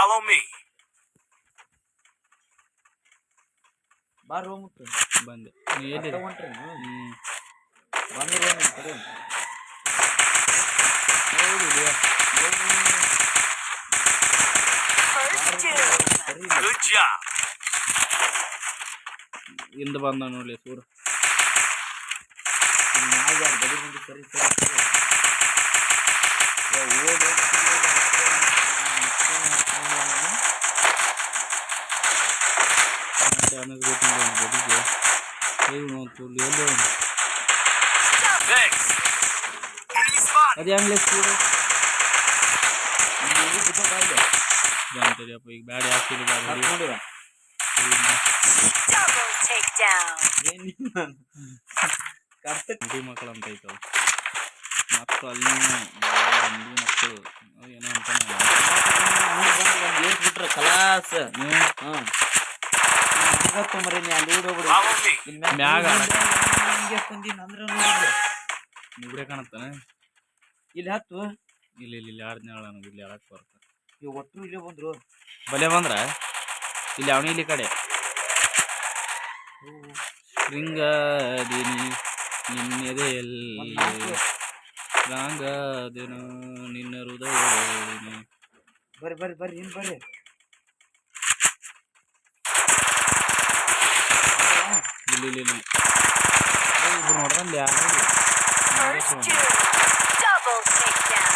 Follow me. ಬಾರೋ ಮುತ್ತು ಬಂದೆ ನೀ ಎಲ್ಲಿ ತಗೊಂಡ್ರಿ ಬಂದು Good job. ಹಿಂದೆ ಬಂದ ನೋಡ್ಲಿ ಸೂರು ಗಡಿ ಬಂದು ಸರಿ Thanks. Enemy spotted. ಅದು ಹೆಂಗ್ಲೆ ಸೂರು ಜಾನ್ತರಿಯಪ್ಪ ಈಗ ಬ್ಯಾಡ ಹಾಕ್ತಿರಿ ನೋಡಿವ Double takedown. ಹುಡುಗಿ ಮಕ್ಕಳು ಅಂತ ಐತವ ಮಕ್ಕಳು ಅಲ್ಲಿ ಮಕ್ಕಳು ಏನೋ ಬಿಟ್ರ ಕಲಾಸ ಮರಿ ನೀ ಅಲ್ಲಿ ಹೋಗ್ಬಿಡು Follow me. ಮ್ಯಾಗ ಹಿಂಗೆ ಬಂದಿನ ಅಂದ್ರೆ ನೋಡಿದ್ರೆ ಮುಗ್ರೆ ಕಾಣತ್ತಾನೆ ಇಲ್ಲಿ ಹತ್ತು ಇಲ್ಲಿ ಯಾರ್ದನ್ನ ಹೇಳ ನನಗೆ ಇಲ್ಲಿ ಹೇಳಕ್ ಬರುತ್ತೆ ಇವ್ ಒಟ್ಟು ಇಲ್ಲೇ ಬಂದ್ರು ಬಲೆ ಬಂದ್ರ ಇಲ್ಲಿ ಅವನಿ ಇಲ್ಲಿ ಕಡೆ ಶೃಂಗದಿನಿ ನಿನ್ನೆದೆಯಲ್ಲಿ ರಾಂಗದಿನ ನಿನ್ನ ಹೃದಯದಲ್ಲಿ ಬರ್ರಿ ಇನ್ ಬರ್ರಿ ಇಲ್ಲಿ ಇಬ್ರು ನೋಡ್ರಲ್ಲಿ ಯಾರು First two. Double takedown.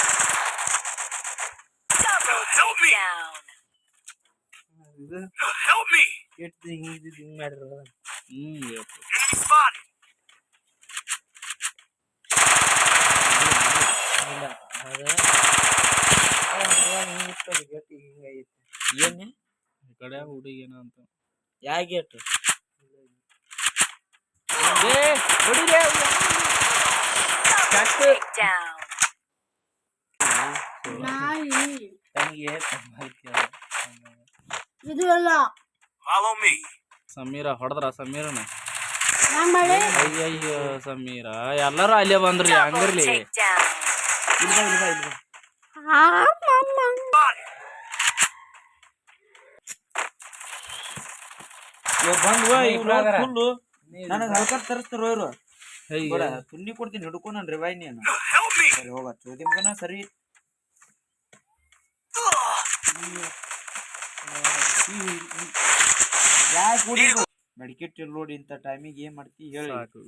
Double Help me. takedown. ಇದು Help me. ಕೆಟ್ಟ ಹಿಂಗ್ ಮಾಡಿರ Enemy spotted. ಇಲ್ಲ ಅದ ಗಟ್ಟಿ ಹಿಂಗೈತಿ ಏನ್ ಈ ಕಡೆ ಹುಡುಗಿ ಏನೋ ಅಂತ ಯಾ ಗೇಟ್ Double takedown. ತಂಗಿಗೆ ಇದು ಅಲ್ಲ Follow me. ಸಮೀರ ಹೊಡೆದ್ರ ಸಮೀರನ ನಾನ್ ಮಾಡಿ ಅಯ್ಯಯ್ಯೋ ಸಮೀರ ಎಲ್ಲರೂ ಅಲ್ಲೇ ಬಂದ್ರಿ Double ಹಂಗಿರ್ಲಿ takedown. Spotted. ಬಂದ್ವ ಫುಲ್ಲು ನನಗೆ ಹಲ್ಕ ತರಿಸ್ತಾರ ಇವರು ಅಯ್ಯೋ. ಬೇಡ ತುನ್ನಿ ಕೊಡ್ತೀನಿ ಹಿಡ್ಕೊಂಡ್ರಿ ಬಾಯ್ ನೀನು Help me. ಸರಿ ಹೋಗ ಚೋದಿಮ್ಗನ ಸರಿ ಯಾಕೆ ಮೆಡಿಕೇಟ್ ನೋಡಿ ಇಂಥ ಟೈಮಿಗೆ ಏನ್ ಮಾಡ್ತಿ ಹೇಳಿ ಸಾಕು